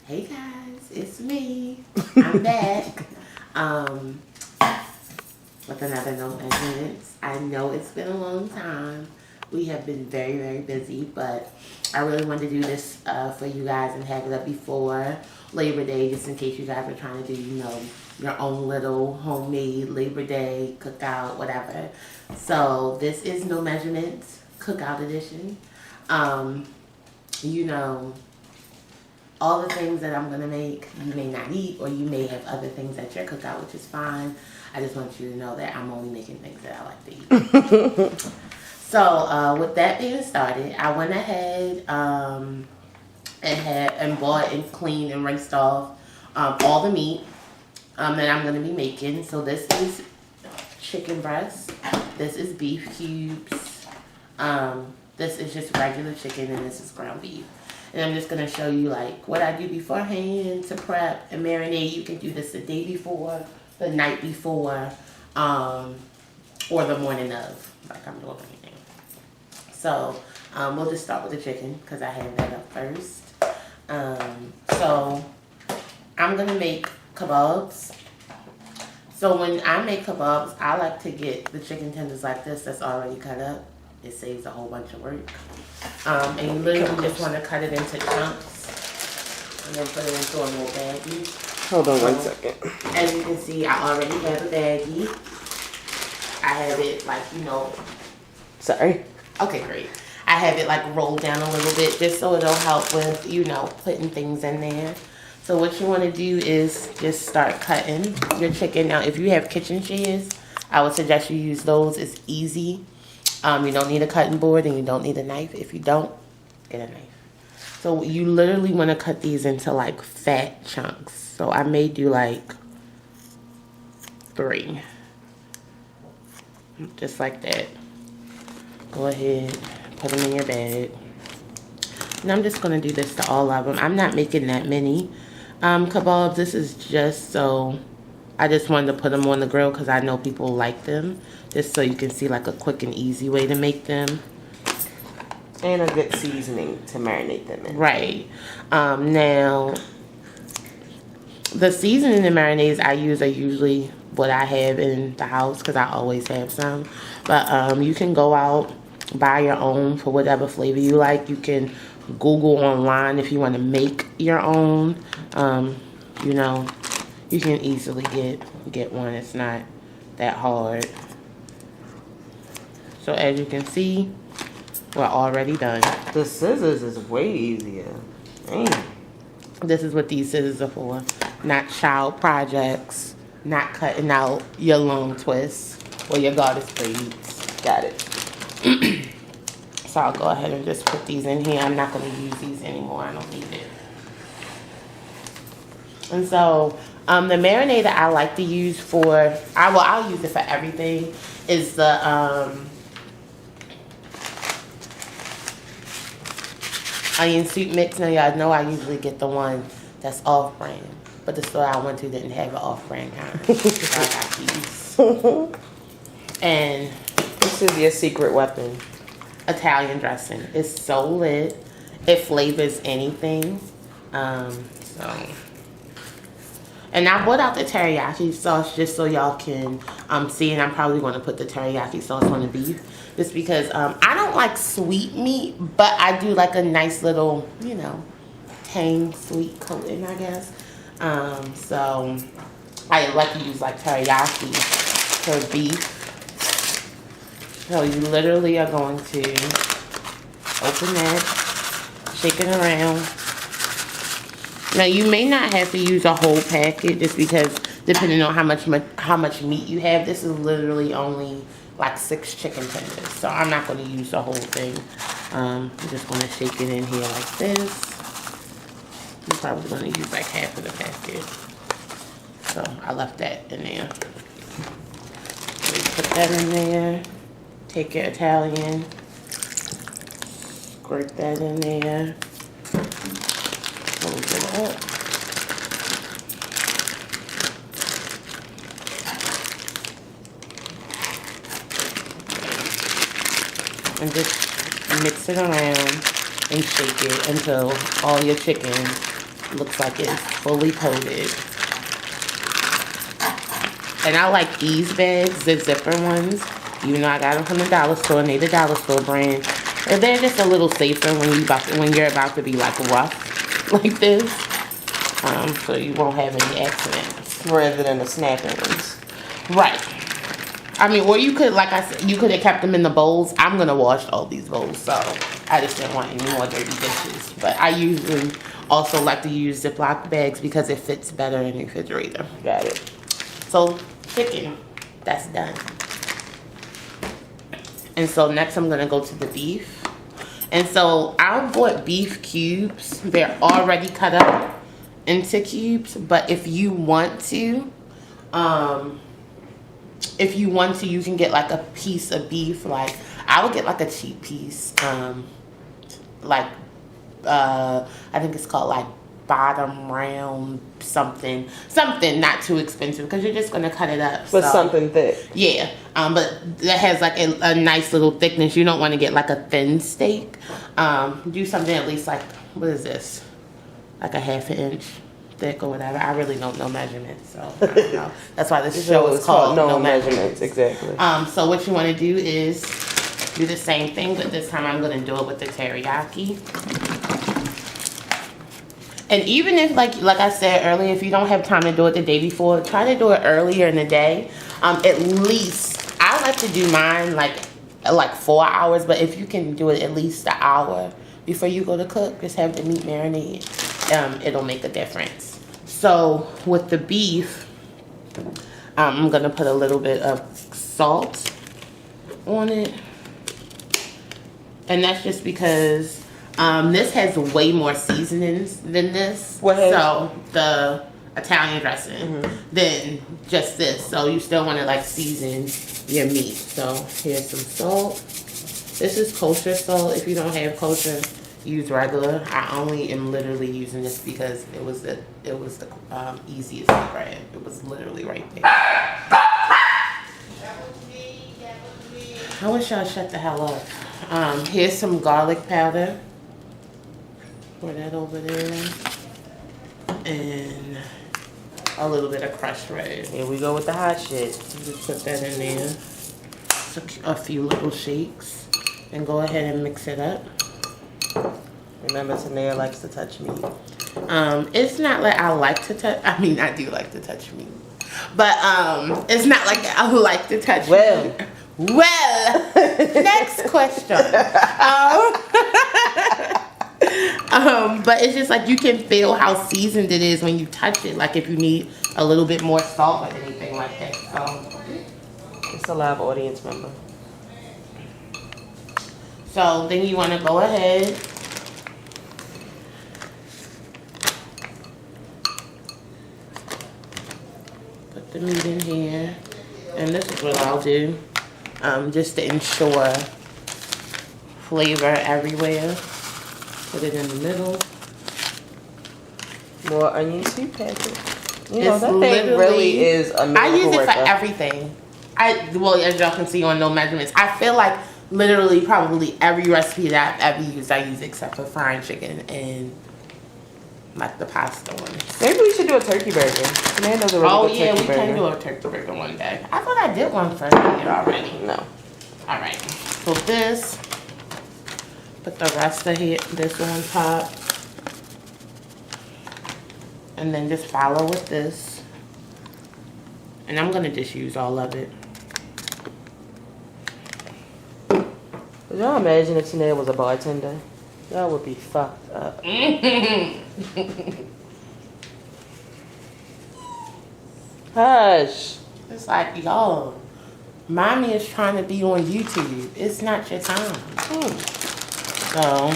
Hey guys, it's me. I'm back. With another No Measurements. I know it's been a long time. We have been very, very busy, but I really wanted to do this for you guys and have it up before Labor Day, just in case you guys are trying to do, your own little homemade Labor Day cookout, whatever. So this is No Measurements Cookout Edition. You know, all the things that I'm going to make, you may not eat, or you may have other things at your cookout, which is fine. I just want you to know that I'm only making things that I like to eat. So, with that being started, I went ahead and bought and cleaned and rinsed off all the meat that I'm going to be making. So this is chicken breast. This is beef cubes. This is just regular chicken, and this is ground beef. And I'm just going to show you like what I do beforehand to prep and marinate. You can do this the day before, the night before, or the morning of, like I'm doing right now. So we'll just start with the chicken because I have that up first. So I'm going to make kabobs. So when I make kabobs, I like to get the chicken tenders like this that's already cut up. It saves a whole bunch of work. And you literally just want to cut it into chunks and then put it into a little baggie. Hold on 1 second. As you can see, I already have a baggie. I have it like, Sorry. Okay, great. I have it like rolled down a little bit just so it'll help with, putting things in there. So what you want to do is just start cutting your chicken. Now, if you have kitchen shears, I would suggest you use those. It's easy. You don't need a cutting board and you don't need a knife. If you don't, get a knife. So you literally want to cut these into like fat chunks. So I may do like 3. Just like that. Go ahead, put them in your bag. And I'm just going to do this to all of them. I'm not making that many kabobs. This is just so... I just wanted to put them on the grill because I know people like them. Just so you can see like a quick and easy way to make them. And a good seasoning to marinate them in. Right. Now, the seasoning and marinades I use are usually what I have in the house because I always have some. But you can go out, buy your own for whatever flavor you like. You can Google online if you want to make your own. You can easily get one. It's not that hard. So as you can see, we're already done. The scissors is way easier. Dang. This is what these scissors are for. Not child projects. Not cutting out your long twists or your goddess braids. Got it. So I'll go ahead and just put these in here. I'm not going to use these anymore. I don't need it. And so the marinade that I like to use for, I'll use it for everything, is the onion soup mix. Now y'all know I usually get the one that's off-brand, but the store I went to didn't have an off-brand kind. So I got these. And this is your secret weapon. Italian dressing. It's so lit. It flavors anything. And I brought out the teriyaki sauce just so y'all can see, and I'm probably going to put the teriyaki sauce on the beef just because I don't like sweet meat, but I do like a nice little, tang sweet coating, I guess. So I like to use like teriyaki for beef. So you literally are going to open that, shake it around. Now you may not have to use a whole packet just because depending on how much meat you have, this is literally only like 6 chicken tenders. So I'm not going to use the whole thing. I'm just going to shake it in here like this. I'm probably going to use like half of the packet. So I left that in there. So you put that in there. Take your Italian. Squirt that in there. Close it up. And just mix it around and shake it until all your chicken Looks like it's fully coated. And I like these bags, the zipper ones. Even though I got them from the dollar store, and they the dollar store brand. And they're just a little safer when you're about to be like rough like this. So you won't have any accidents. Rather than the snapping ones. Right. I mean, or you could, like I said, you could have kept them in the bowls. I'm gonna wash all these bowls, so I just didn't want any more dirty dishes. But I usually also like to use Ziploc bags because it fits better in the refrigerator. Got it. So chicken, that's done. And so next I'm gonna go to the beef. And so I bought beef cubes. They're already cut up into cubes, but if you want to, you can get like a piece of beef. Like I would get like a cheap piece, I think it's called like bottom round something not too expensive because you're just gonna cut it up. But something thick. Yeah, but that has like a nice little thickness. You don't want to get like a thin steak. Do something at least like, what is this? Like a half an inch thick or whatever. I really don't know measurements, so I don't know. That's why this show is called No Measurements. Exactly. So what you want to do is do the same thing, but this time I'm going to do it with the teriyaki. And even if, like I said earlier, if you don't have time to do it the day before, try to do it earlier in the day. At least, I like to do mine like 4 hours, but if you can do it at least an hour before you go to cook, just have the meat marinate. It'll make a difference. So with the beef, I'm gonna put a little bit of salt on it. And that's just because this has way more seasonings than this. So the Italian dressing than just this. So you still want to like season your meat. So here's some salt. This is kosher salt. If you don't have kosher, use regular. I only am literally using this because it was the easiest to grab. It was literally right there. I wish y'all shut the hell up. Here's some garlic powder. Pour that over there. And a little bit of crushed red. Here we go with the hot shit. Just put that in there. A few little shakes. And go ahead and mix it up. Remember, Tanea likes to touch meat. It's not like I like to touch. I mean, I do like to touch meat. But it's not like I like to touch meat. Well, next question. But it's just like you can feel how seasoned it is when you touch it. Like if you need a little bit more salt or anything like that. So it's a live audience member. So then you want to go ahead put the meat in here, and this is what I'll do. Just to ensure flavor everywhere. Put it in the middle. More onion too, Patrick. You know, that thing really is a miracle. I use it worker. for everything. Well, as y'all can see on No Measurements, I feel like literally probably every recipe that I've ever used, I use except for frying chicken and like the pasta ones. Maybe we should do a turkey burger. Man does a really good turkey burger. Can do a turkey burger one day. I thought I did one for you already. No. All right. So this, put the rest of this on top, and then just follow with this. And I'm gonna just use all of it. Could y'all imagine if Tanea was a bartender? Y'all would be fucked up. Hush. It's like, y'all, mommy is trying to be on YouTube. It's not your time. So,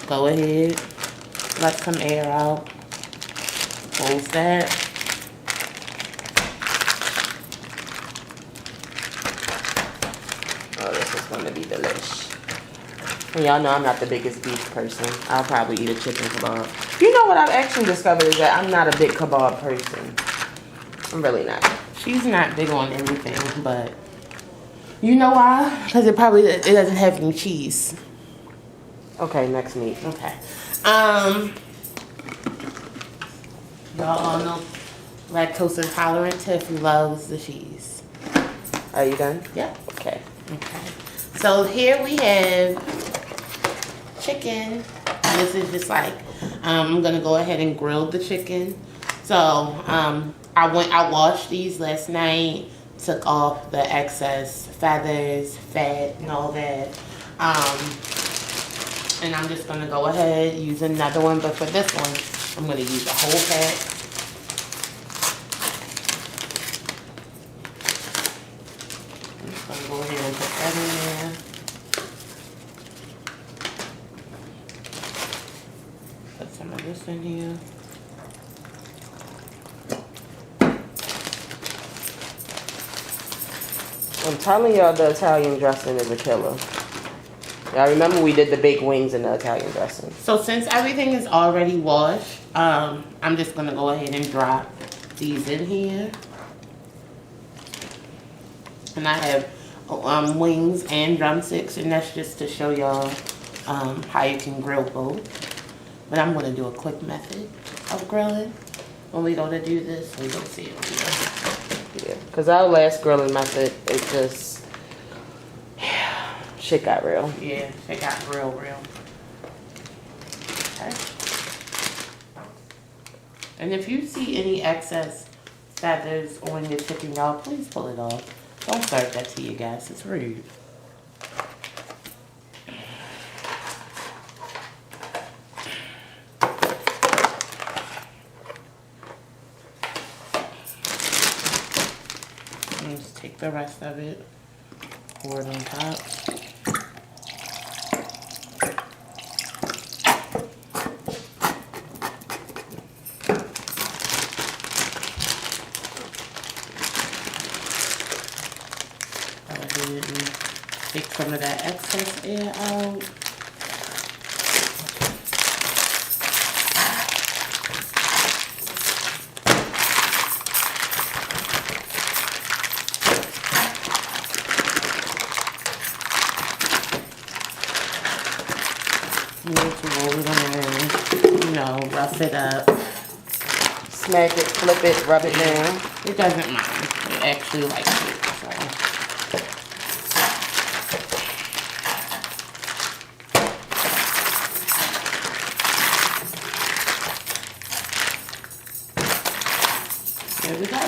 go ahead, let some air out. Close that. Oh, this is gonna be delish. And y'all know I'm not the biggest beef person. I'll probably eat a chicken kebab. You know what I've actually discovered is that I'm not a big kebab person. I'm really not. She's not big on anything, but you know why? Because it doesn't have any cheese. Okay, next meat. Okay. Y'all all know lactose intolerant Tiff loves the cheese. Are you done? Yeah. Okay. Okay. So here we have chicken. This is just like, I'm gonna go ahead and grill the chicken. So I washed these last night, took off the excess feathers, fat, and all that. And I'm just gonna go ahead, use another one, but for this one, I'm gonna use a whole pack. I'm just gonna go ahead and put that in there. Put some of this in here. I'm telling y'all, the Italian dressing is a killer. Y'all remember we did the baked wings in the Italian dressing. So since everything is already washed, I'm just gonna go ahead and drop these in here. And I have wings and drumsticks, and that's just to show y'all how you can grill both. But I'm gonna do a quick method of grilling. When we go to do this, we're gonna see it here. Yeah, because our last grilling method, it just, shit got real. Yeah, it got real. Okay. And if you see any excess feathers on your chicken, y'all, please pull it off. Don't serve that to your guests. It's rude. And just take the rest of it, pour it on top. Take some of that excess air out. You need to roll it around, you know, rough it up. Smack it, flip it, rub it down. It doesn't mind. It actually likes it. So. There we go.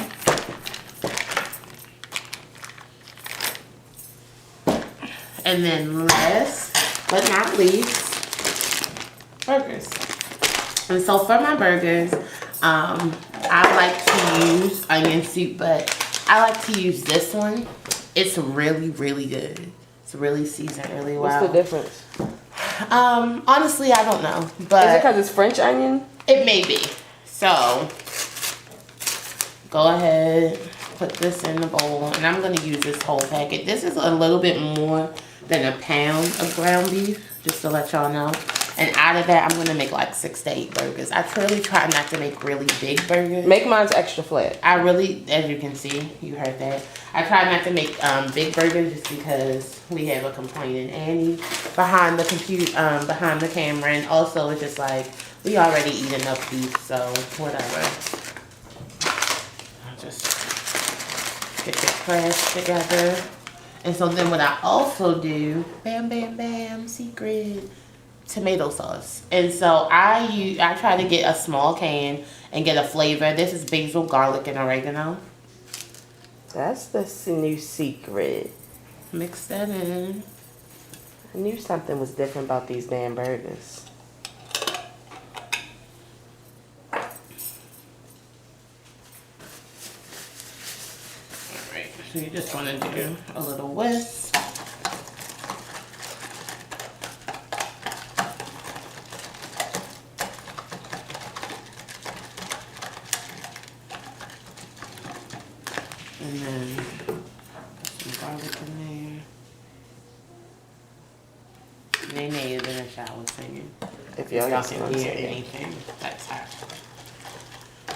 And then last but not least, burgers. And so for my burgers, I like to use onion soup, but I like to use this one. It's really good. It's really seasoned really well. What's the difference? Honestly, I don't know, but is it because it's French onion? It may be. So go ahead, put this in the bowl, and I'm gonna use this whole packet. This is a little bit more than a pound of ground beef, just to let y'all know. And out of that, I'm gonna make like 6 to 8 burgers. I really try not to make really big burgers. Make mine's extra flat. I really, as you can see, you heard that. I try not to make big burgers just because we have a complaining Annie behind the behind the camera, and also it's just like we already eat enough beef, so whatever. I'll just get the trash together. And so then what I also do, bam, secret, tomato sauce. And so I try to get a small can and get a flavor. This is basil, garlic, and oregano. That's the new secret. Mix that in. I knew something was different about these damn burgers. Alright, so you just want to do a little whisk. And then put some garlic in there. Nene is in the shower singing. If Y'all y'all can hear anything that's happening.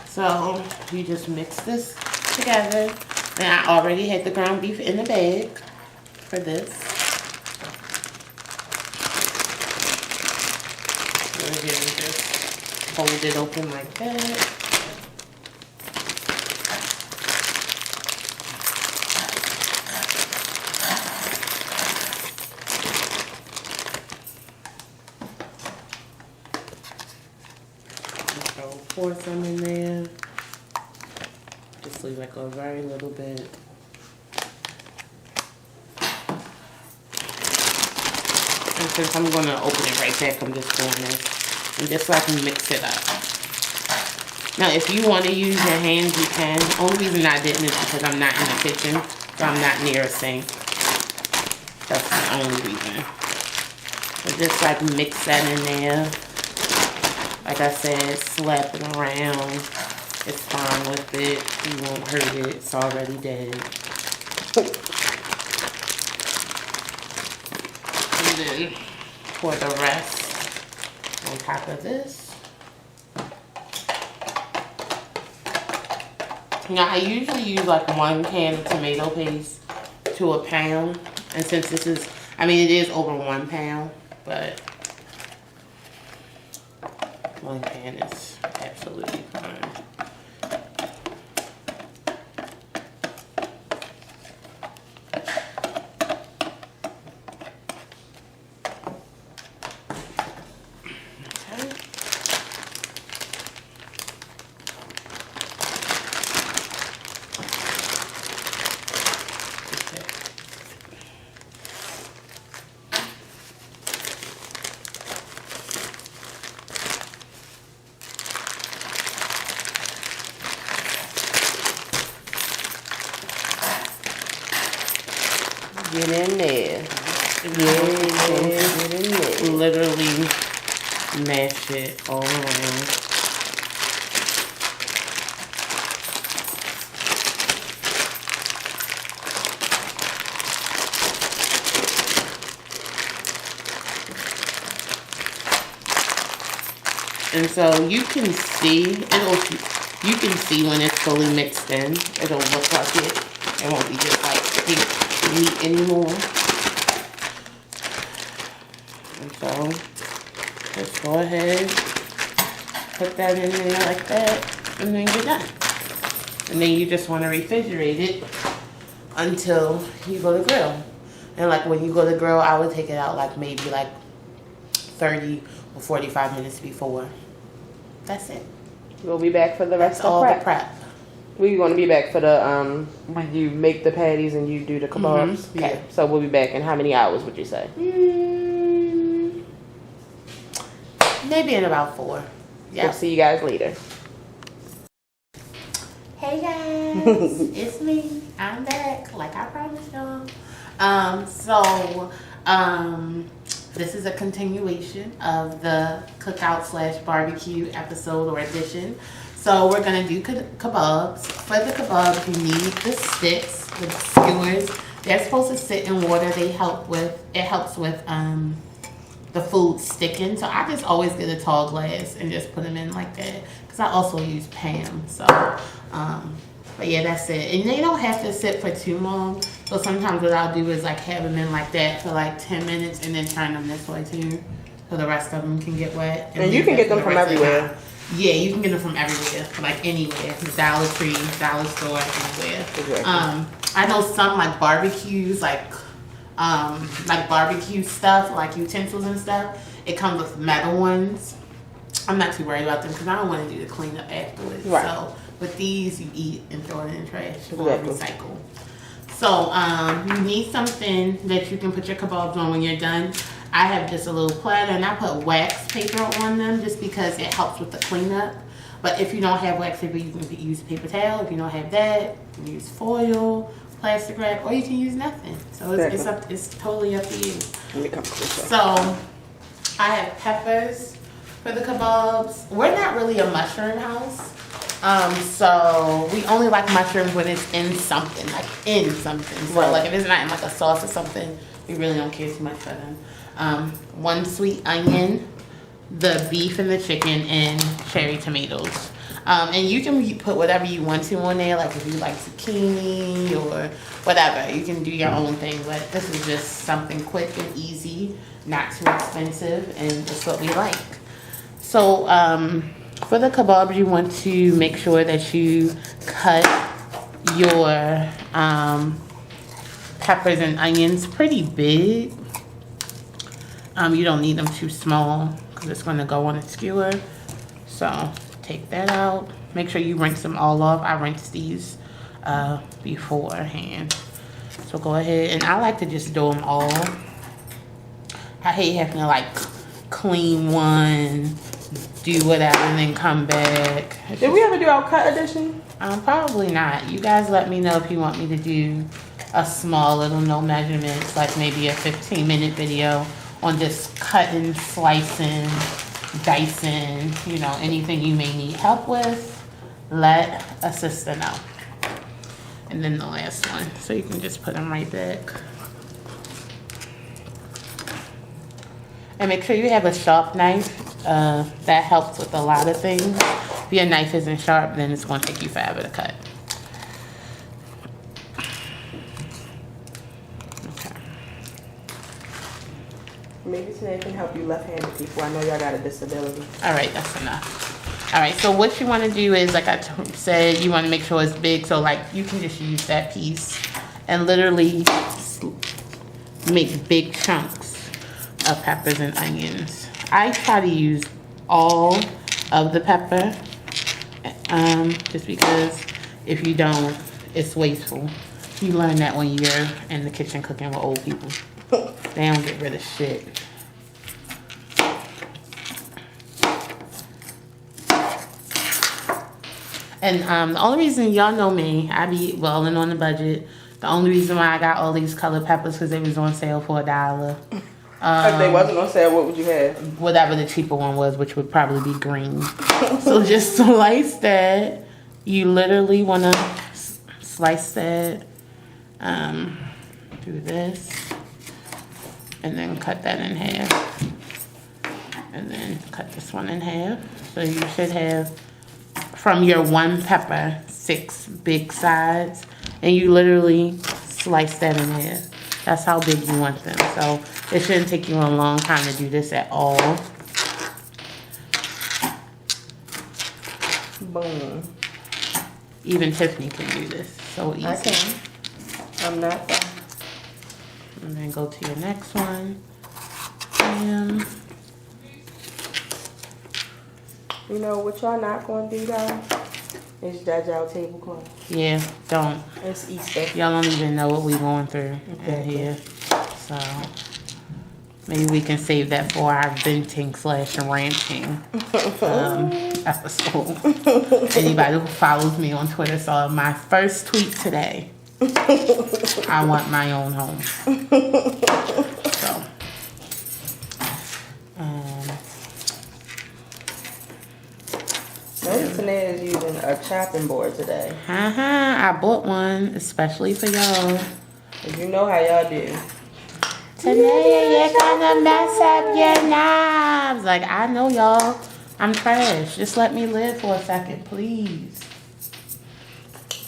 So you just mix this together. And I already had the ground beef in the bag for this. So again, just hold it open like that. So pour some in there. Just leave like a very little bit. And since I'm gonna open it right back, I'm just doing this. And just so I can mix it up. Now, if you want to use your hands, you can. The only reason I didn't is because I'm not in the kitchen, so I'm not near a sink. That's the only reason. So just like mix that in there. Like I said, slap it around. It's fine with it. You won't hurt it. It's already dead. And then pour the rest on top of this. Now, I usually use like 1 can of tomato paste to a pound. And since this is, I mean, it is over 1 pound, but 1 can is absolutely fine. Get in there. Get in there. Literally mash it all around. And so you can see, you can see when it's fully mixed in. It'll look like it. It won't be just like pink meat anymore. And so just go ahead, put that in there like that, and then you're done. And then you just want to refrigerate it until you go to grill. And like when you go to grill, I would take it out like maybe like 30 or 45 minutes before. That's it. We'll be back for the rest of the prep. We're going to be back for the, when you make the patties and you do the kabobs. Mm-hmm. Okay, Yeah. so we'll be back in how many hours would you say? Maybe in about 4. Yeah. We'll see you guys later. Hey guys, it's me. I'm back, like I promised y'all. This is a continuation of the cookout / barbecue episode or edition. So we're gonna do kabobs. For the kabobs, you need the sticks, the skewers. They're supposed to sit in water. It helps with the food sticking. So I just always get a tall glass and just put them in like that. Cause I also use Pam. So, but yeah, that's it. And they don't have to sit for too long. So sometimes what I'll do is like have them in like that for like 10 minutes and then turn them this way too. So the rest of them can get wet. And you can get them from everywhere. Yeah, you can get them from everywhere, like anywhere. Dollar Tree, dollar store, anywhere. Exactly. I know some like barbecues, like barbecue stuff, like utensils and stuff. It comes with metal ones. I'm not too worried about them because I don't want to do the cleanup afterwards. Right. So with these, you eat and throw it in the trash or Exactly. recycle. So you need something that you can put your kabobs on when you're done. I have just a little platter and I put wax paper on them just because it helps with the cleanup. But if you don't have wax paper, you can use paper towel. If you don't have that, you can use foil, plastic wrap, or you can use nothing. So it's totally up to you. Let me come closer. So I have peppers for the kabobs. We're not really a mushroom house. So we only like mushrooms when it's in something, like in something. So like if it's not in like a sauce or something, we really don't care too much for them. 1 sweet onion, the beef and the chicken, and cherry tomatoes. And you can put whatever you want to on there, like if you like zucchini or whatever, you can do your own thing. But this is just something quick and easy, not too expensive, and it's what we like. So for the kebabs, you want to make sure that you cut your peppers and onions pretty big. You don't need them too small because it's going to go on a skewer. So take that out. Make sure you rinse them all off. I rinse these beforehand. So go ahead, and I like to just do them all. I hate having to like clean one, do whatever, and then come back. Did we ever do our cut edition? Probably not. You guys let me know if you want me to do a small little no measurements, like maybe a 15-minute video on just cutting, slicing, dicing, you know, anything you may need help with, let a sister know. And then the last one, so you can just put them right back. And make sure you have a sharp knife. That helps with a lot of things. If your knife isn't sharp, then it's going to take you forever to cut. Okay. Maybe today can help you left-handed people. I know y'all got a disability. All right, that's enough. All right, so what you want to do is, like I said, you want to make sure it's big. So like you can just use that piece and literally make big chunks of peppers and onions. I try to use all of the pepper, just because if you don't, it's wasteful. You learn that when you're in the kitchen cooking with old people. They don't get rid of shit. And the only reason, y'all know me, I be welling on the budget. The only reason why I got all these colored peppers because they was on sale for $1. If they wasn't on sale, what would you have? Whatever the cheaper one was, which would probably be green. So just slice that. You literally want to slice that. Do this. And then cut that in half. And then cut this one in half. So you should have, from your one pepper, 6 big sides. And you literally slice that in half. That's how big you want them. So it shouldn't take you a long time to do this at all. Boom. Even Tiffany can do this. So easy. I can. I'm not done. And then go to your next one. And you know what y'all not going to do though? Is judge our tablecloth. yeah, don't. It's Easter. Y'all don't even know what we going through in here. So maybe we can save that for our venting / ranting episode. Anybody who follows me on Twitter saw my first tweet today. I want my own home. So Notice Tanae is using a chopping board today. I bought one especially for y'all. Cause you know how y'all do. Today you're gonna mess up your knobs. Like, I know y'all, I'm trash. Just let me live for a second, please.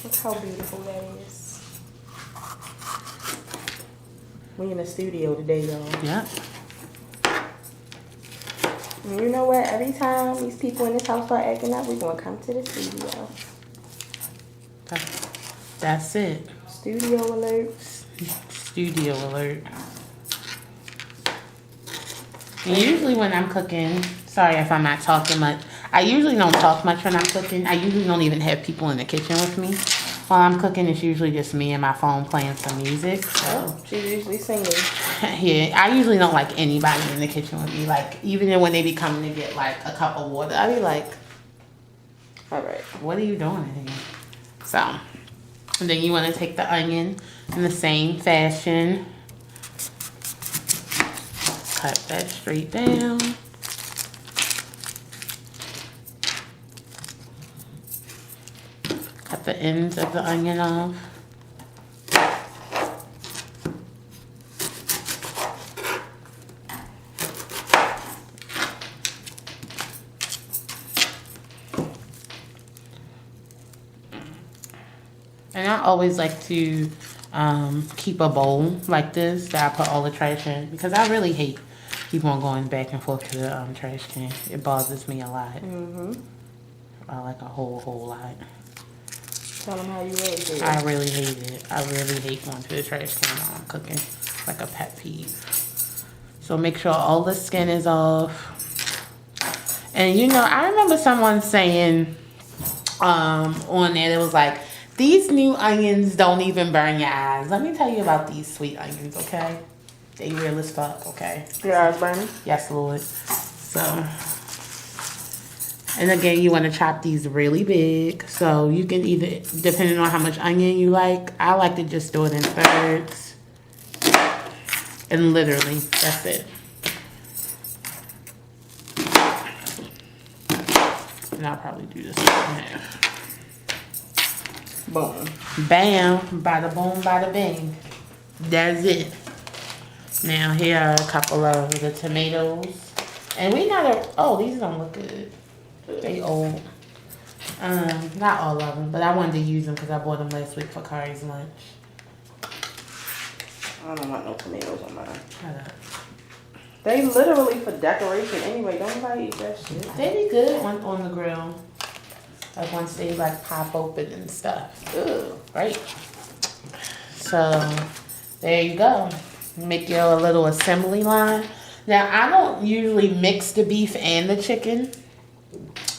Look how beautiful that is. We in the studio today, y'all. Yep. And you know what? Every time these people in this house start acting up, we're gonna come to the studio. That's it. Studio alert. Studio alert. And usually when I'm cooking, sorry if I'm not talking much, I usually don't talk much when I'm cooking. I usually don't even have people in the kitchen with me. While I'm cooking, it's usually just me and my phone playing some music. So Oh, she's usually singing. yeah, I usually don't like anybody in the kitchen with me. Like, even when they be coming to get like a cup of water, I be like, All right. what are you doing in here? So, and then you want to take the onion in the same fashion. Cut that straight down. Cut the ends of the onion off. And I always like to keep a bowl like this that I put all the trash in, because I really hate keep on going back and forth to the trash can. It bothers me a lot. Like a whole lot. Tell them how you really feel. I really hate it. I really hate going to the trash can while I'm cooking. It's like a pet peeve. So make sure all the skin is off. And you know, I remember someone saying on there, it was like, these new onions don't even burn your eyes. Let me tell you about these sweet onions, okay? They real as fuck, okay? Your eyes burning? Yes, Lord. So, and again, you want to chop these really big. So you can either, depending on how much onion you like, I like to just do it in thirds. And literally, that's it. And I'll probably do this in half. Boom. Bam. Bada boom, bada bing. That's it. Now here are a couple of the tomatoes. And we not, oh, these don't look good. They old. Not all of them, but I wanted to use them because I bought them last week for Kari's lunch. I don't want no tomatoes on mine. Shut up. They literally for decoration anyway. Don't nobody eat that shit. They be good on the grill. Like once they like pop open and stuff. Ugh. Right. So there you go. Make your little assembly line. Now I don't usually mix the beef and the chicken.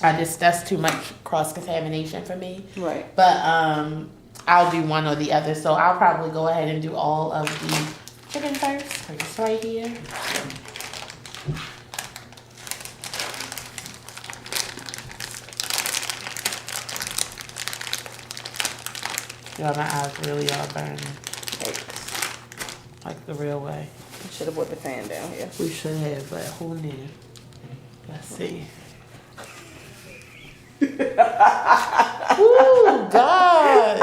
That's too much cross contamination for me. Right. But I'll do one or the other. So I'll probably go ahead and do all of the chicken first. It's right here. Y'all, my eyes really are burning. Like the real way. I should have put the fan down here. We should have, but who knew? Let's see. Ooh, God.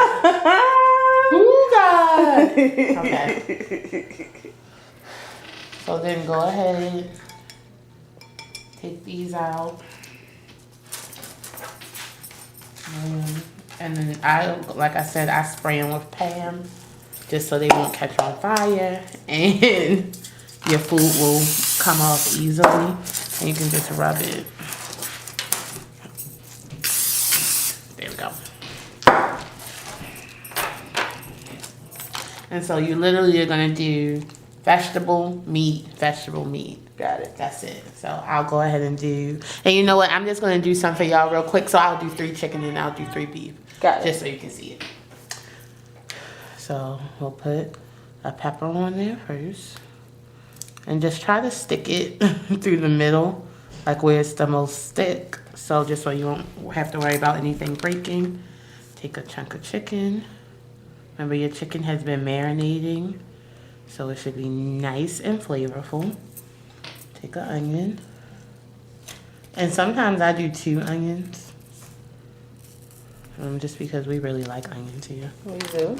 Ooh, God. Okay. So then go ahead. Take these out. And then like I said, I spray them with Pam just so they won't catch on fire and your food will come off easily and you can just rub it. There we go. And so you literally are gonna do vegetable, meat. Got it. That's it. So I'll go ahead and do, and you know what? I'm just gonna do some for y'all real quick. So I'll do 3 chicken and I'll do 3 beef. Got it. Just so you can see it. So we'll put a pepper on there first. And just try to stick it through the middle, like where it's the most thick. So just so you won't have to worry about anything breaking. Take a chunk of chicken. Remember, your chicken has been marinating, so it should be nice and flavorful. Take an onion. And sometimes I do 2 onions. Just because we really like onions here. We do.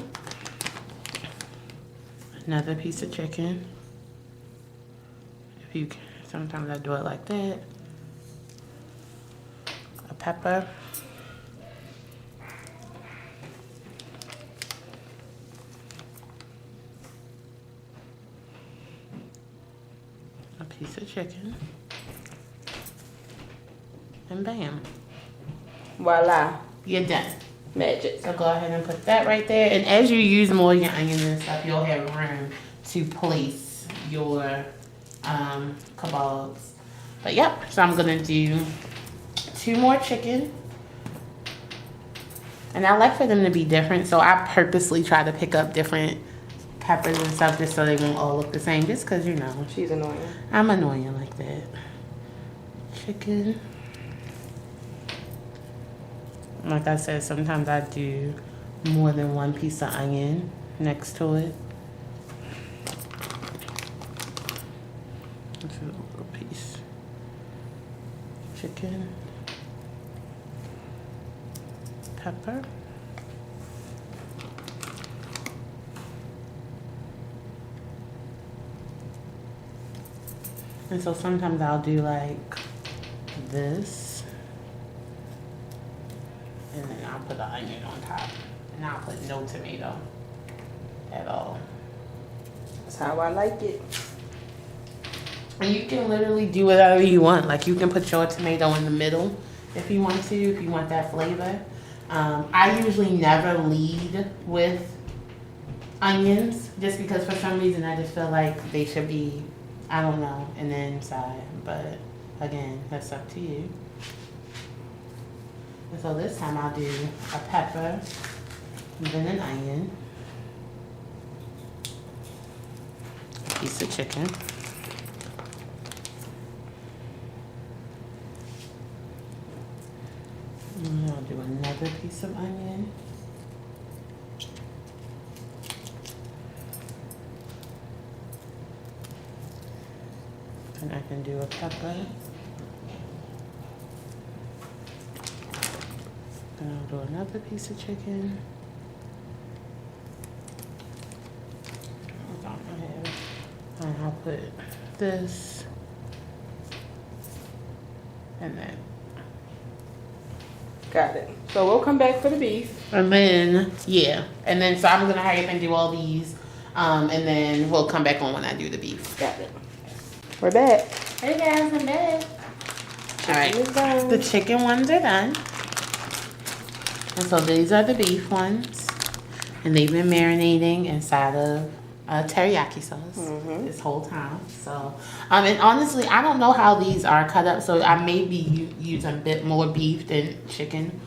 Another piece of chicken. If you can, sometimes I do it like that. A pepper. A piece of chicken. And bam. Voila. You're done. Magic. So go ahead and put that right there. And as you use more of your onions and stuff, you'll have room to place your kabobs. But yep, so I'm gonna do 2 more chicken. And I like for them to be different, so I purposely try to pick up different peppers and stuff just so they won't all look the same, just because, you know. She's annoying. I'm annoying like that. Chicken. Like I said, sometimes I do more than 1 piece of onion next to it. This is a little piece. Chicken. Pepper. And so sometimes I'll do like this. And then I'll put the onion on top. And I'll put no tomato at all. That's how I like it. And you can literally do whatever you want. Like you can put your tomato in the middle if you want to, if you want that flavor. I usually never lead with onions just because for some reason I just feel like they should be, I don't know, in the inside. But again, that's up to you. And so this time I'll do a pepper, and then an onion, a piece of chicken, and I'll do another piece of onion. And I can do a pepper. And I'll do another piece of chicken. Hold on, and I'll put this. And then. Got it. So we'll come back for the beef. And then, yeah. And then, so I'm going to hurry up and do all these. And then we'll come back on when I do the beef. Got it. We're back. Hey guys, I'm back. All right, Chicken is done. the chicken ones are done. And so these are the beef ones. And they've been marinating inside of teriyaki sauce this whole time. So, and honestly, I don't know how these are cut up. So I may be using a bit more beef than chicken.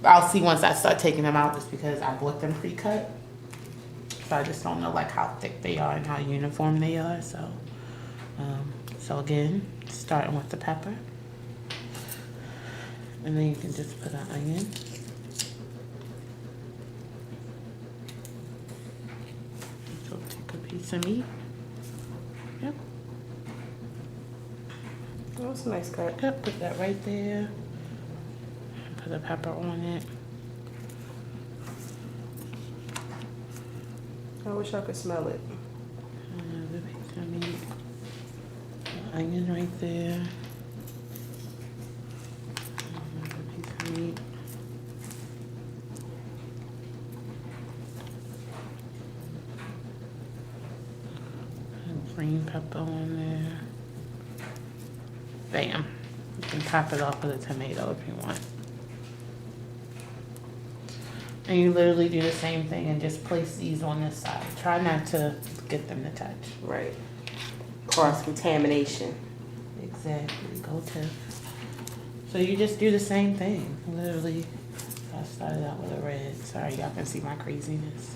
I'll see once I start taking them out just because I bought them pre-cut. So I just don't know like how thick they are and how uniform they are. So again, starting with the pepper. And then you can just put an onion. So take a piece of meat. Yep. Oh, that's a nice cut. Yep, put that right there. Put a pepper on it. I wish I could smell it. Another piece of meat. Onion right there. Another piece of meat. And green pepper on there. Bam. You can top it off with a tomato if you want. And you literally do the same thing and just place these on this side. Try not to get them to touch. Right. Cross-contamination. Exactly. Go to. So you just do the same thing. Literally, I started out with a red. Sorry, y'all can see my craziness.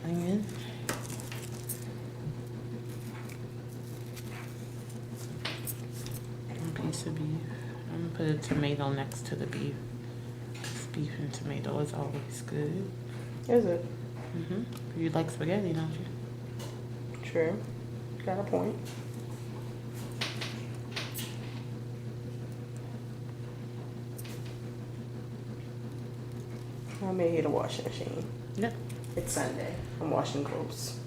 Onion. One piece of beef. I'm gonna put a tomato next to the beef. This beef and tomato is always good. Is it? You like spaghetti, don't you? True. Got a point. I may hit a washing machine. Yep. It's Sunday. I'm washing clothes.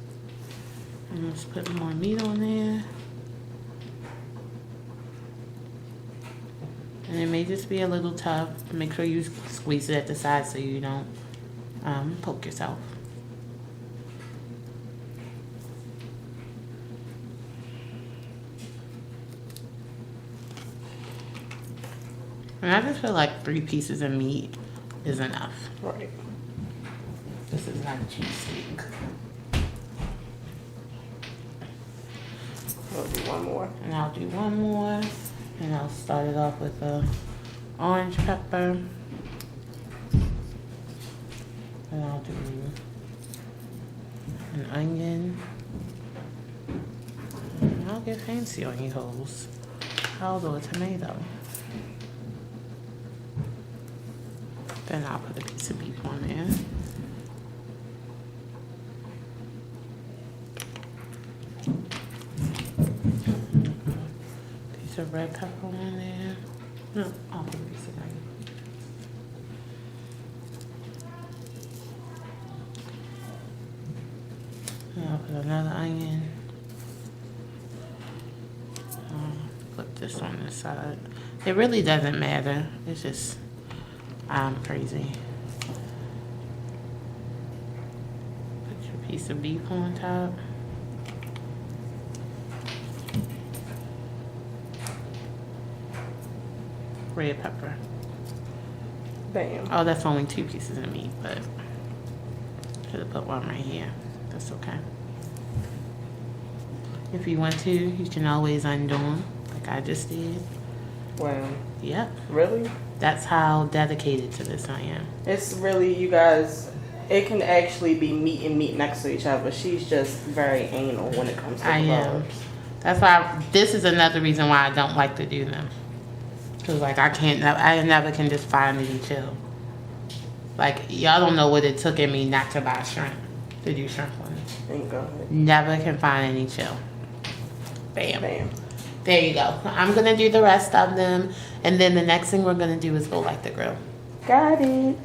I'm just putting more meat on there. And it may just be a little tough. Make sure you squeeze it at the side so you don't poke yourself. And I just feel like 3 pieces of meat is enough. Right. This is not a cheesesteak. I'll do one more. And I'll do one more. And I'll start it off with a orange pepper. And I'll do an onion. And I'll get fancy on you hoes. I'll do a tomato. Then I'll put a piece of beef on there. Piece of red pepper on there. No, I'll put a piece of onion. And I'll put another onion. I'll put this on this side. It really doesn't matter. It's just I'm crazy. Put your piece of beef on top. Red pepper. Bam. Oh, that's only 2 pieces of meat, but should have put one right here. That's okay. If you want to, you can always undo them. like I just did. Wow. Yep. Really? That's how dedicated to this I am. It's really, you guys, it can actually be meat and meat next to each other. She's just very anal when it comes to I am. kebabs. That's why, this is another reason why I don't like to do them. Because, like, I never can just find any chill. Like, y'all don't know what it took in me not to buy shrimp, to do shrimp ones. Thank God. Never can find any chill. Bam. Bam. There you go. I'm going to do the rest of them. And then the next thing we're going to do is go light the grill. Got it.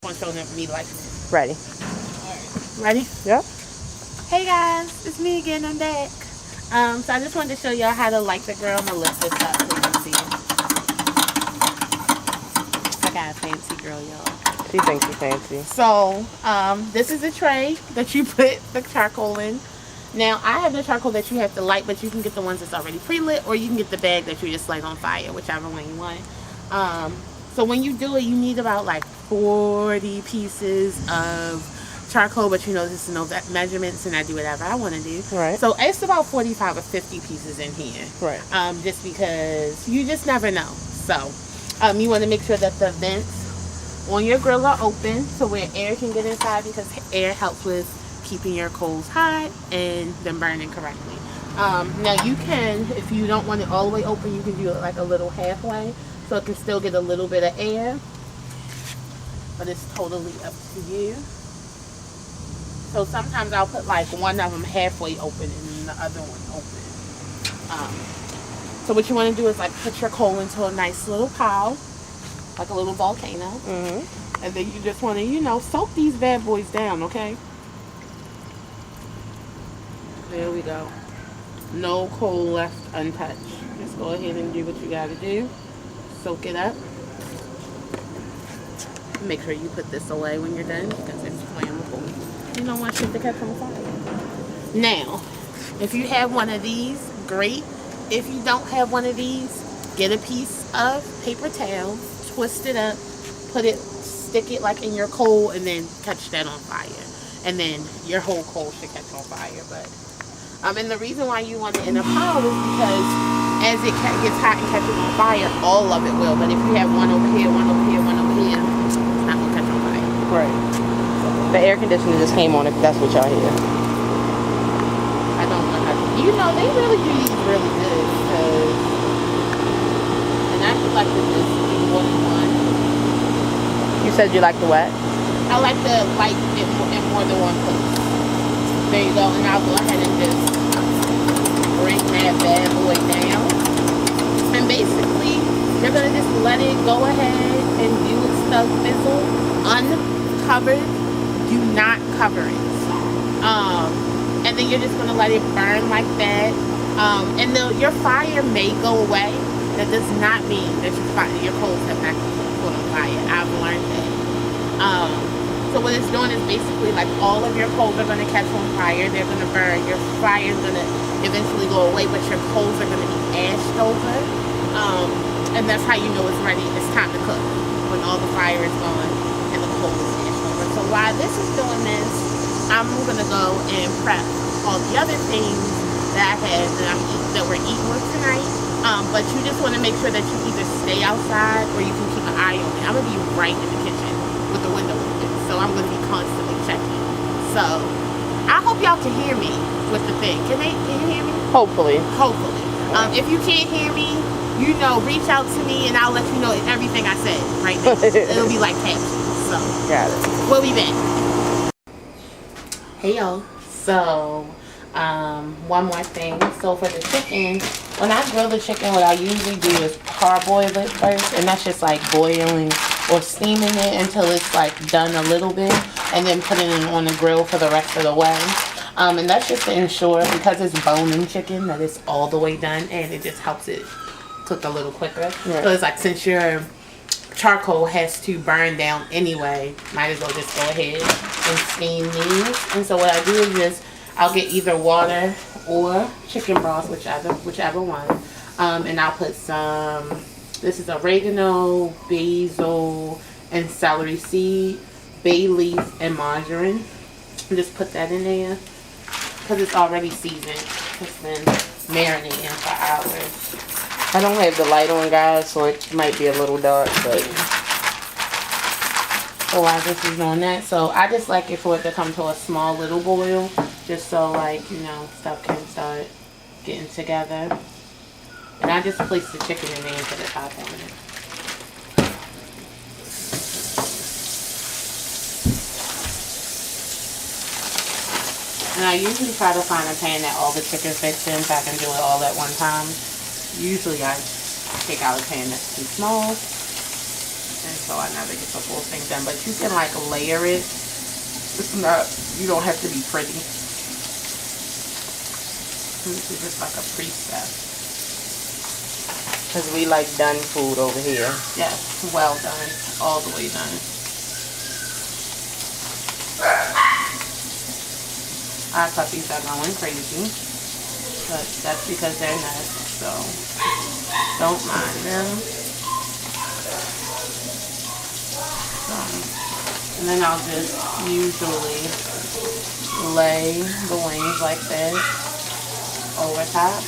Want to show them me lighting it. Ready. Ready? Yep. Hey guys, it's me again. I'm back. So I just wanted to show y'all how to light the grill. I'm going to lift this up so you can see it. I got a fancy grill, y'all. She thinks she's fancy. So, this is a tray that you put the charcoal in. Now, I have the charcoal that you have to light, but you can get the ones that's already pre-lit, or you can get the bag that you just light on fire, whichever one you want. So when you do it, you need about like 40 pieces of charcoal, but you know, this is no measurements, and I do whatever I want to do. Right. So it's about 45 or 50 pieces in here. Right. Just because you just never know. So, you want to make sure that the vents on your grill are open so where air can get inside, because air helps with keeping your coals hot and them burning correctly. Now you can, if you don't want it all the way open, you can do it like a little halfway so it can still get a little bit of air, but it's totally up to you. So sometimes I'll put like one of them halfway open and the other one open. So what you want to do is like put your coal into a nice little pile, like a little volcano. Mm-hmm. And then you just want to, you know, soak these bad boys down, okay? There we go. No coal left untouched. Just go ahead and do what you got to do. Soak it up. Make sure you put this away when you're done because it's flammable. You don't want shit to catch on fire. Now, if you have one of these, great. If you don't have one of these, get a piece of paper towel, twist it up, stick it like in your coal, and then catch that on fire. And then your whole coal should catch on fire. But and the reason why you want it in a pile is because as it gets hot and catches on fire, all of it will. But if you have one over here, one over here, one over here, it's not going to catch on fire. Right. The air conditioner just came on if that's what y'all hear. I don't know how to. You know, they really do these really good because. And I would like to just do more than one. You said you like the what? I like to light it in more than one place. There you go. And I'll go ahead and just bring that bad boy down. And basically, you're going to just let it go ahead and do its stuff fizzle. Uncovered. Do not cover it. And then you're just going to let it burn like that. And your fire may go away. That does not mean that your coals have not put on fire. I've learned that. So what it's doing is basically like all of your coals are going to catch on fire. They're going to burn. Your fire is going to eventually go away, but your coals are going to be ashed over. And that's how you know it's ready. It's time to cook when all the fire is gone and the coal is ashed over. So while this is doing this, I'm going to go and prep all the other things that I had that we're eating with tonight. But you just want to make sure that you either stay outside or you can keep an eye on it. I'm going to be right in the kitchen with the window open, so I'm going to be constantly checking. So I hope y'all can hear me with the thing. Can you hear me? Hopefully. If you can't hear me, you know, reach out to me and I'll let you know everything I said right now. It'll be like captions. So got it. We'll be back. Hey y'all. So one more thing. So for the chicken, when I grill the chicken, what I usually do is parboil it first, and that's just like boiling or steaming it until it's like done a little bit, and then putting it on the grill for the rest of the way. And that's just to ensure, because it's bone-in chicken, that it's all the way done, and it just helps it cook a little quicker. Right. So it's like, since your charcoal has to burn down anyway, might as well just go ahead and steam these. And so what I do is just, I'll get either water or chicken broth, whichever one. And I'll put some, this is oregano, basil, and celery seed, bay leaf, and margarine. And just put that in there because it's already seasoned. It's been marinating for hours. I don't have the light on, guys, so it might be a little dark, but while this is on that, so I just like it for it to come to a small little boil, just so like, you know, stuff can start getting together. And I just place the chicken in there and put the top on it. And I usually try to find a pan that all the chicken fits in so I can do it all at one time. Usually I take out a pan that's too small, and so I never get the full thing done. But you can like layer it. It's not, you don't have to be pretty. This is just like a pre-step. because we like done food over here. Yes, well done, all the way done. Our puppies are going crazy, but that's because they're nuts, so don't mind them. And then I'll just usually lay the wings like this over top.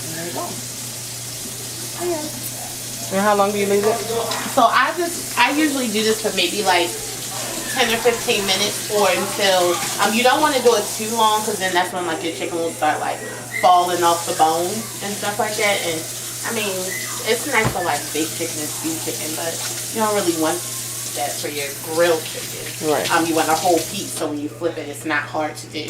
And there you go. And how long do you leave it? So I usually do this for maybe like 10 or 15 minutes or until, you don't want to do it too long because then that's when like your chicken will start like falling off the bone and stuff like that. And I mean, it's nice for like baked chicken and stewed chicken, but you don't really want that for your grilled chicken. Right. You want a whole piece, so when you flip it, it's not hard to do.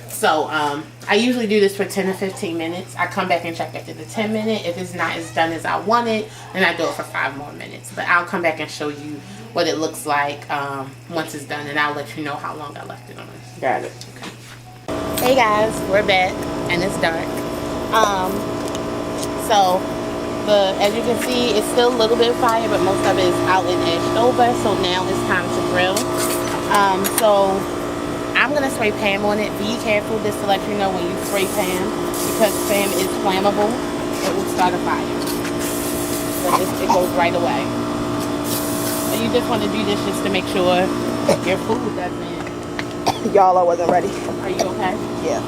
So I usually do this for 10 to 15 minutes. I come back and check after the 10 minute. If it's not as done as I want it, then I do it for 5 more minutes. But I'll come back and show you what it looks like once it's done, and I'll let you know how long I left it on. Got it. Okay. Hey guys, we're back, and it's dark. So as you can see, it's still a little bit of fire, but most of it is out and edged over. So now it's time to grill. So I'm gonna spray Pam on it. Be careful, just to let you know when you spray Pam, because Pam is flammable. It will start a fire. So it goes right away. So you just want to do this just to make sure your food doesn't. Y'all, I wasn't ready. Are you okay? Yeah.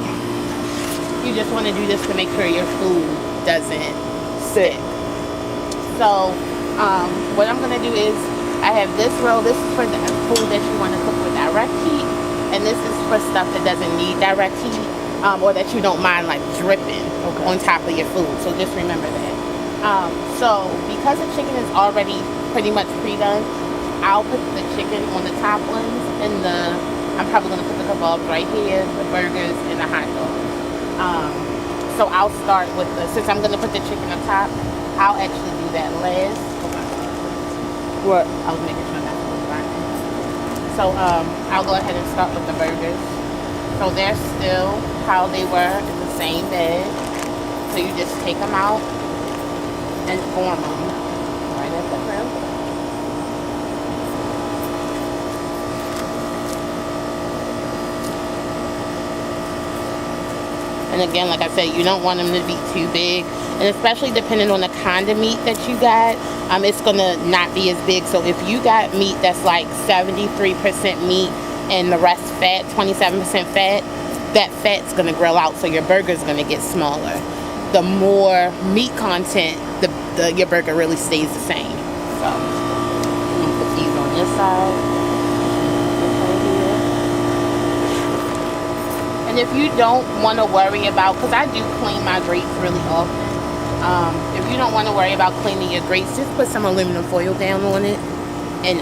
You just want to do this to make sure your food doesn't Sick. So what I'm gonna do is I have this roll. This is for the food that you want to cook with direct heat. And this is for stuff that doesn't need direct heat, or that you don't mind like dripping on top of your food. So just remember that. So because the chicken is already pretty much pre-done, I'll put the chicken on the top ones, and I'm probably gonna put the kabobs right here, the burgers, and the hot dogs. So I'll start with since I'm gonna put the chicken on top, I'll actually do that last. What? I was making sure that's what's fine. So I'll go ahead and start with the burgers. So they're still how they were in the same bag. So you just take them out and form them right at the grill. And again, like I said, you don't want them to be too big. And especially depending on the kind of meat that you got, it's gonna not be as big. So if you got meat that's like 73% meat and the rest fat, 27% fat, that fat's gonna grill out, so your burger's gonna get smaller. The more meat content, your burger really stays the same. So I'm gonna put these on this side. And if you don't want to worry about, because I do clean my grates really often, if you don't want to worry about cleaning your grates, just put some aluminum foil down on it and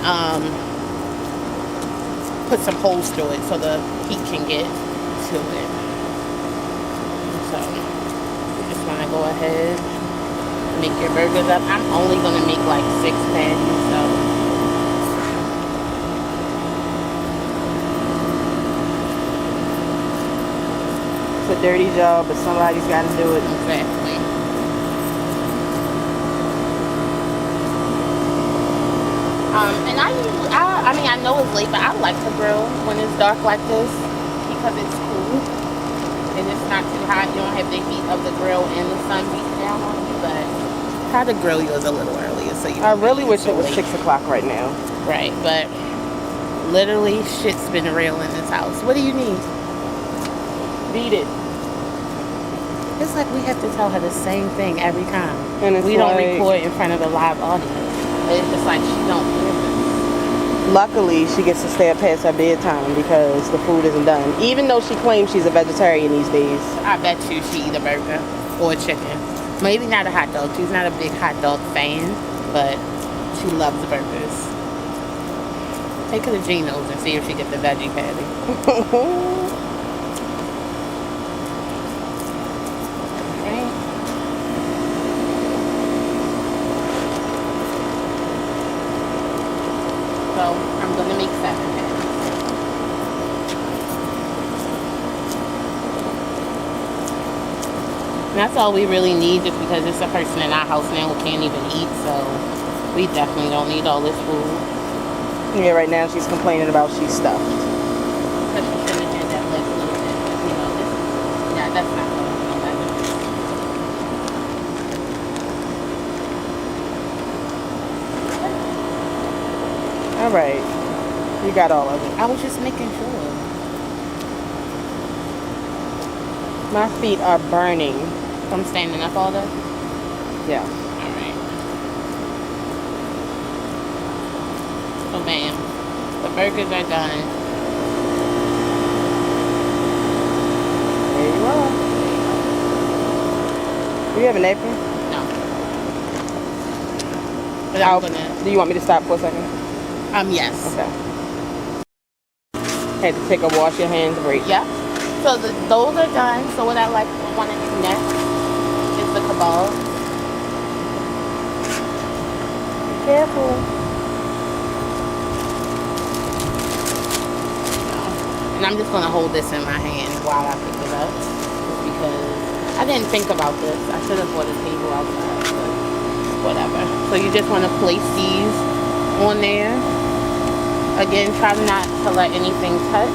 put some holes through it so the heat can get to it. So you just want to go ahead and make your burgers up. I'm only going to make like 6 patties, so. A dirty job, but somebody's got to do it. Exactly. And I mean, I know it's late, but I like to grill when it's dark like this because it's cool and it's not too hot. You don't have the heat of the grill and the sun beating down on you, but try to grill yours a little earlier so you. I really wish it was 6 o'clock right now. Right, but Literally, shit's been real in this house. What do you need? Beat it. It's like we have to tell her the same thing every time. And it's we don't like- record in front of a live audience. It's just like she don't hear us. Luckily, she gets to stay up past her bedtime because the food isn't done. Even though she claims she's a vegetarian these days. I bet you she eat a burger or a chicken. Maybe not a hot dog. She's not a big hot dog fan, but she loves burgers. Take her to Gino's and see if she gets the veggie patty. So I'm gonna make 7 patties. And that's all we really need, just because it's a person in our house now who can't even eat, so we definitely don't need all this food. Yeah, right now she's complaining about she's stuffed. Because she shouldn't have had that last little bit. You know, this, yeah, that's not going on that good. All right. You got all of it. I was just making sure. My feet are burning. From standing up all day? Yeah. Alright. So bam. The burgers are done. There you are. Do you have a napkin? No. But I'm gonna, Do you want me to stop for a second? yes. Okay. Had to take a wash your hands break. Yeah. So those are done. So what I want to do next is the kabob. Careful. And I'm just going to hold this in my hand while I pick it up. Just because I didn't think about this. I should have bought a table outside, but whatever. So you just want to place these on there. Again, try not to let anything touch.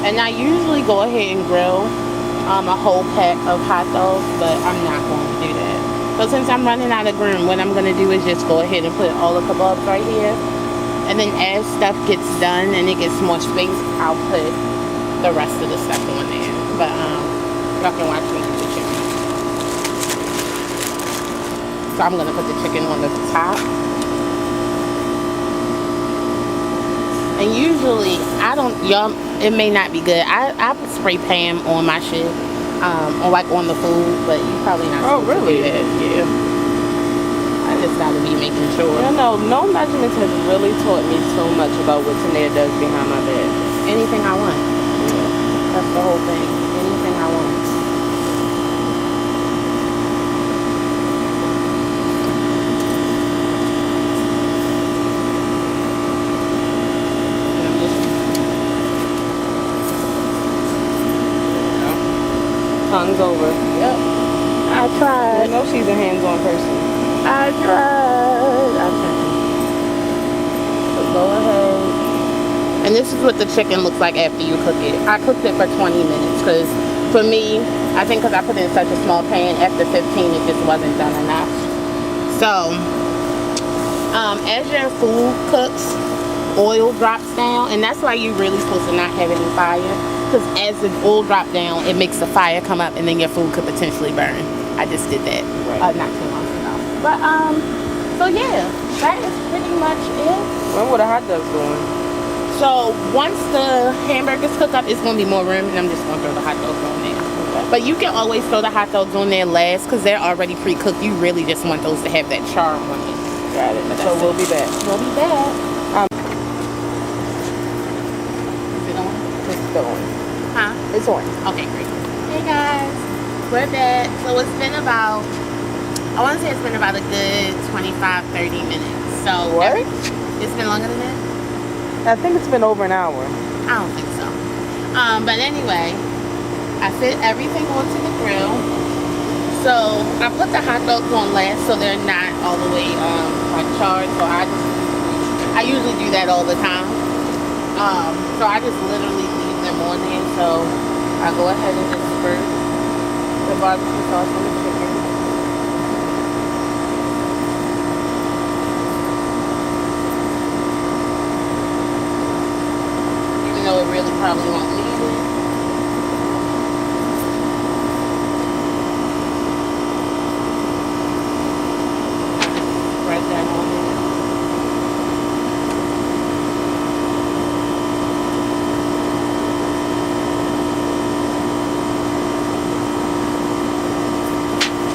And I usually go ahead and grill a whole pack of hot dogs, but I'm not going to do that. So since I'm running out of room, what I'm going to do is just go ahead and put all the kabobs right here. And then as stuff gets done and it gets more space, I'll put the rest of the stuff on there. But y'all can watch me do the chicken. So I'm going to put the chicken on the top. And usually, it may not be good. I put spray Pam on my shit, or like on the food, but you probably not. Oh, really? To do that. Yeah. I just gotta be making sure. You know, no measurements has really taught me so much about what Tanea does behind my back. Anything I want. Yeah. That's the whole thing. Anything I want. Tongue's over. Yep. I tried. I know she's a hands-on person. I tried. So go ahead. And this is what the chicken looks like after you cook it. I cooked it for 20 minutes because for me, I think because I put it in such a small pan, after 15 it just wasn't done enough. So, as your food cooks, oil drops down, and that's why you're really supposed to not have any fire. Because as the oil drops down, it makes the fire come up, and then your food could potentially burn. I just did that not too long ago. But so yeah, that is pretty much it. When were the hot dogs going? So once the hamburgers cook up, it's gonna be more room, and I'm just gonna throw the hot dogs on there. Okay. But you can always throw the hot dogs on there last, because they're already pre-cooked. You really just want those to have that char on it. Got it. So we'll be back. We'll be back. It's on. Huh? It's on. Okay, great. Hey guys, we're back. So it's been about, I want to say it's been about a good 25-30 minutes. So what? It's been longer than that? I think it's been over an hour. I don't think so. But anyway, I fit everything onto the grill. So I put the hot dogs on last so they're not all the way like charred. So I usually do that all the time. So I just literally leave them on there. So I go ahead and just squirt the barbecue sauce on the chicken. Even though it really probably won't need it. Spread that on there.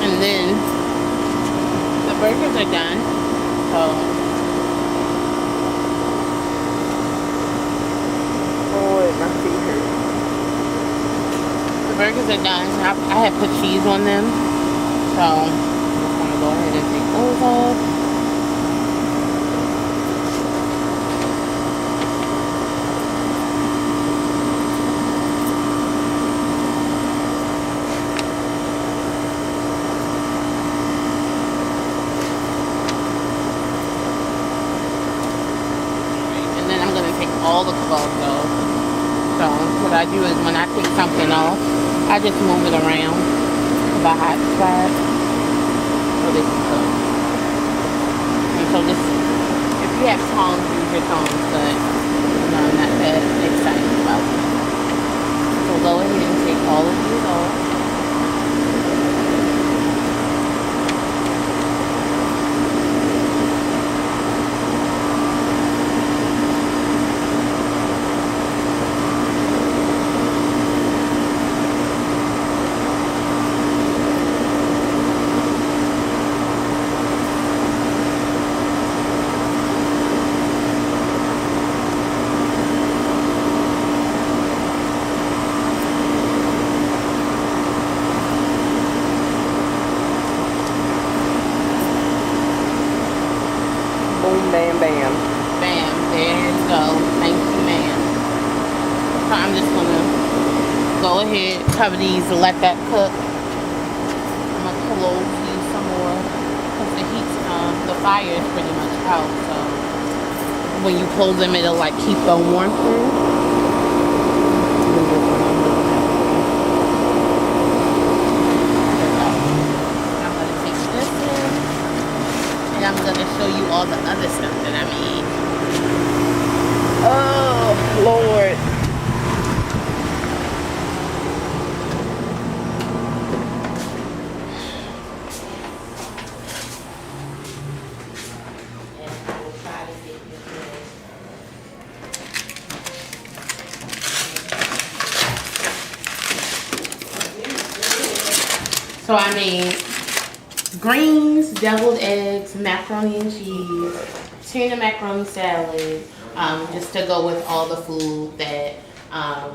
And then the burgers are done. So the burgers are done. I had put cheese on them. So I'm just gonna go ahead and take those off. All the kabobs off. So what I do is when I take something off, I just move it around to the hot spot so they can cook. And so this, if you have tongs, use your tongs, but no, I'm not that excited about it. So go ahead and take all of these off. Bam, bam. Bam, there you go. Thank you, ma'am. So I'm just gonna go ahead, cover these and let that cook. I'm gonna close these some more because the heat's the fire is pretty much out. So when you close them, it'll like keep the warmth through. I'm gonna take this in. I'm going to show you all the other stuff that I made. Oh, Lord. So I made greens, deviled eggs, macaroni and cheese, tuna macaroni salad, just to go with all the food that I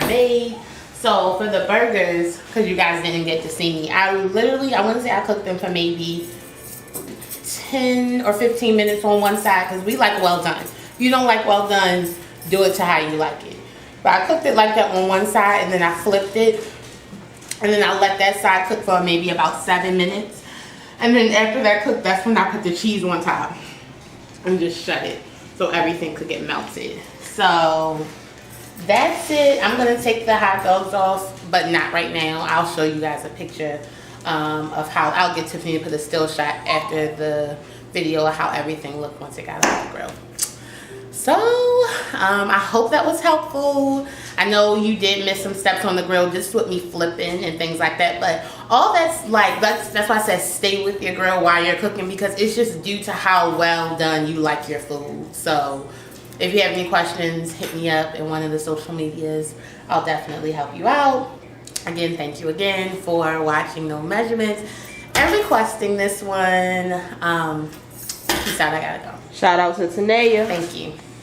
made. So for the burgers, because you guys didn't get to see me, I want to say I cooked them for maybe 10 or 15 minutes on one side because we like well done. If you don't like well done, do it to how you like it. But I cooked it like that on one side and then I flipped it. And then I let that side cook for maybe about 7 minutes. And then after that cooked, that's when I put the cheese on top and just shut it so everything could get melted. So that's it. I'm gonna take the hot dogs off, but not right now. I'll show you guys a picture of how I'll get Tiffany to put a still shot after the video of how everything looked once it got out of the grill. So I hope that was helpful. I know you did miss some steps on the grill just with me flipping and things like that, but all that's like, that's why I said stay with your grill while you're cooking, because it's just due to how well done you like your food. So if you have any questions, hit me up in one of the social medias. I'll definitely help you out. Again, thank you again for watching No Measurements and requesting this one. Peace out, I gotta go. Shout out to Tanea. Thank you.